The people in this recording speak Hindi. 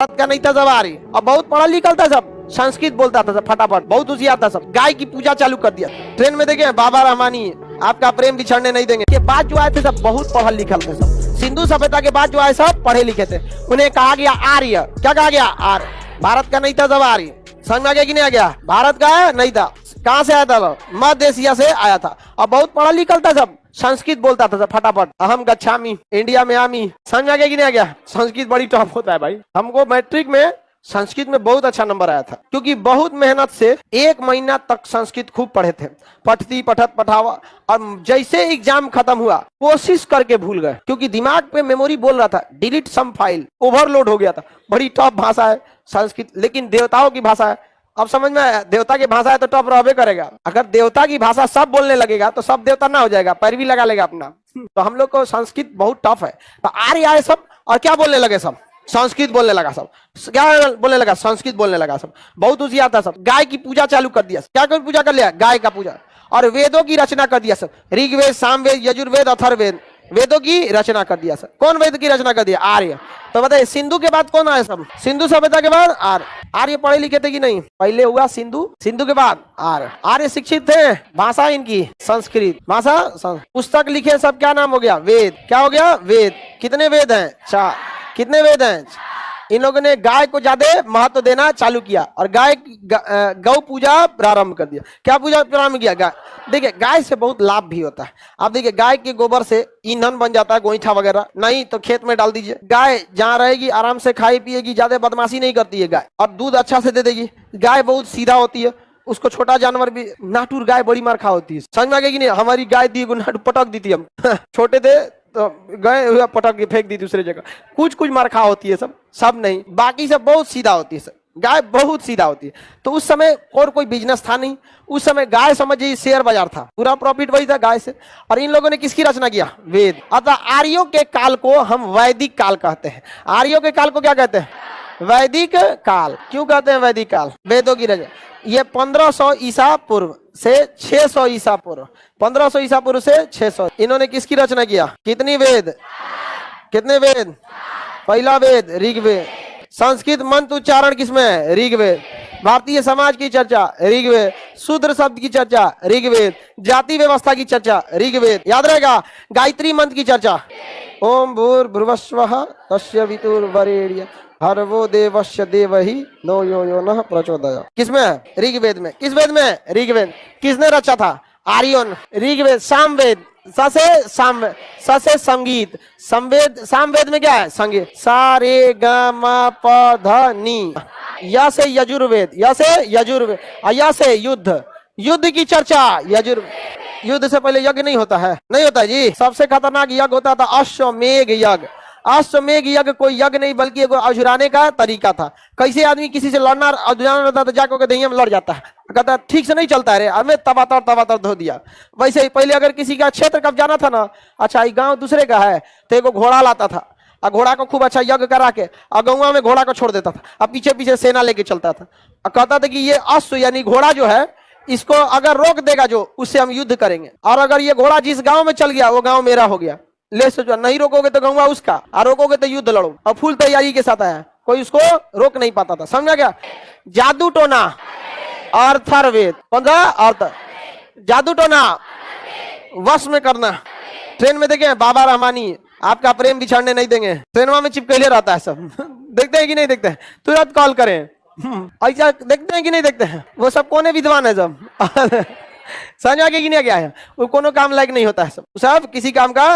भारत का नहीं था सब आ रही, अब बहुत पढ़ा लिखा था सब, संस्कृत बोलता था सब फटाफट, बहुत होशियार था सब। गाय की पूजा चालू कर दिया। ट्रेन में देखे बाबा रहमानी आपका प्रेम बिछड़ने नहीं देंगे के बाद जो आए थे सब बहुत पढ़ा लिखा थे सब। सिंधु सभ्यता के बाद जो आए सब पढ़े लिखे थे। उन्हें कहा गया आर्य, क्या कहा गया? आर्य। भारत का नहीं था सब आर्य। समझ में आ गया कि नहीं आ गया? भारत का नहीं था, कहाँ से आया था? मध्य एशिया से आया था। अब बहुत पढ़ा लिखा था सब, संस्कृत बोलता था सब फटाफट। अहम गच्छामी, इंडिया में आमी। समझ में आ गया कि नहीं आ गया? संस्कृत बड़ी टफ होता है भाई। हमको मैट्रिक में संस्कृत में बहुत अच्छा नंबर आया था, क्योंकि बहुत मेहनत से 1 महीना तक संस्कृत खूब पढ़े थे, पढ़ती पठत पठावा। और जैसे एग्जाम खत्म हुआ कोशिश करके भूल गए, क्योंकि दिमाग पे मेमोरी बोल रहा था डिलीट सम फाइल, ओवरलोड हो गया था। बड़ी टफ भाषा है संस्कृत, लेकिन देवताओं की भाषा है। अब समझ में आया? देवता की भाषा है तो टफ रहबे करेगा। अगर देवता की भाषा सब बोलने लगेगा तो सब देवता ना हो जाएगा, पैरवी लगा लेगा अपना। तो हम लोग को संस्कृत बहुत टफ है। तो आर्य आए सब और क्या बोलने लगे सब? संस्कृत बोलने लगा सब। क्या बोलने लगा? संस्कृत बोलने लगा सब। बहुत होशियार था सब। गाय की पूजा चालू कर दिया। क्या कोई पूजा कर लिया? गाय का पूजा। और वेदों की रचना कर दिया सब। ऋग्वेद, सामवेद, यजुर्वेद, अथर्ववेद, वेदों की रचना कर दिया सब। कौन वेद की रचना कर दिया? आर्य। तो बताइए सिंधु के बाद कौन आया सब? सिंधु सभ्यता के बाद आर्य। आर्य पढ़े लिखे थे कि नहीं? पहले हुआ सिंधु, सिंधु के बाद आर्य। आर्य शिक्षित थे, भाषा इनकी संस्कृत भाषा। पुस्तक लिखे सब, क्या नाम हो गया? वेद। क्या हो गया? वेद। कितने वेद हैं? 4। कितने वेद हैं? इन लोगों ने गाय को ज्यादा महत्व देना चालू किया और गौ पूजा प्रारंभ कर दिया। क्या पूजा प्रारंभ किया? गाय। देखिए गाय से बहुत लाभ भी होता है। आप देखिए गाय के गोबर से ईंधन बन जाता है, गोईठा वगैरह। नहीं तो खेत में डाल दीजिए। गाय जहाँ रहेगी आराम से खाई पिएगी, ज्यादा बदमाशी नहीं करती है गाय, और दूध अच्छा से दे देगी। गाय बहुत सीधा होती है, उसको छोटा जानवर भी, नाटुर गाय बड़ी मार खा होती है। समझ में आ गया कि नहीं? हमारी गाय दी नाटू पटक दी थी हम छोटे थे तो गए हुआ पटक के फेंक दी दूसरे जगह। कुछ कुछ मार खा होती है सब, सब नहीं, बाकी सब बहुत सीधा होती है सब। गाय बहुत सीधा होती है। तो उस समय और कोई बिजनेस था नहीं, उस समय गाय समझिए शेयर बाजार था, पूरा प्रॉफिट वही था गाय से। और इन लोगों ने किसकी रचना किया? वेद। अतः आर्यों के काल को हम वैदिक काल कहते हैं। आर्यों के काल को क्या कहते हैं? वैदिक काल। क्यों कहते हैं वैदिक काल? वेदों की रचना। ये 1500 ईसा पूर्व से 600 ईसा पूर्व, 1500 ईसा पूर्व से 600, इन्होंने किसकी रचना किया? कितनी वेद? कितने वेद? पहला वेद ऋग्वेद। संस्कृत मंत्र उच्चारण किसमें है? ऋग्वेद। भारतीय समाज की चर्चा ऋग्वेद। शूद्र शब्द की चर्चा ऋग्वेद। जाति व्यवस्था की चर्चा ऋग्वेद। याद रहेगा? गायत्री मंत्र की चर्चा ओम भूर्भुवस्वः तस्य वितुर्वरेण्यं भर्गो देवस्य धीमहि धियो यो नः प्रचोदयात्। किसमें है? ऋग्वेद में। किस वेद में? ऋग्वेद। किसने रचा था? आर्यों। ऋग्वेद। सामवेद, स से संगीत, संवेद। सामवेद में क्या है? संगीत। सा रे ग म प ध नी। य से यजुर्वेद, य से यजुर्वेद, य से युद्ध, युद्ध की चर्चा यजुर्वेद। युद्ध से पहले यज्ञ नहीं होता है? नहीं होता है जी। सबसे खतरनाक यज्ञ होता था अश्वमेध यज्ञ। अश्वमेध यज्ञ कोई यज्ञ नहीं बल्कि एक अझुराने का तरीका था। कैसे आदमी किसी से लड़ना अझुराना रहता तो जाकर दहिया में लड़ जाता है, कहता ठीक से नहीं चलता है रे, हमें तबातर धो दिया। वैसे ही पहले अगर किसी का क्षेत्र कब्जाना था ना, अच्छा ये गांव दूसरे का है तो एक घोड़ा लाता था और घोड़ा को खूब अच्छा यज्ञ करा के और गौवा में घोड़ा को छोड़ देता था और पीछे पीछे सेना लेके चलता था और कहता था कि ये अश्व यानी घोड़ा जो है, इसको अगर रोक देगा जो, उससे हम युद्ध करेंगे। और अगर ये घोड़ा जिस गांव में चल गया वो गांव मेरा हो गया। ले सोचो, नहीं रोकोगे तो गौवा उसका, और रोकोगे तो युद्ध लड़ो। और फुल तैयारी के साथ आया, कोई उसको रोक नहीं पाता था। समझा क्या? जादू टोना अथर्ववेद। कौन सा? अर्थ। जादू टोना वश में करना। ट्रेन में देखे बाबा रहमानी आपका प्रेम बिछड़ने नहीं देंगे, ट्रेनवा में चिपकले रहता है सब देखते हैं कि नहीं देखते हैं? तुरंत कॉल करें। ऐसा देखते हैं कि नहीं देखते हैं? वो सब कोने विद्वान है सब समझ आ गया कि नहीं? क्या है वो कोनो काम लायक नहीं होता है सब किसी काम का।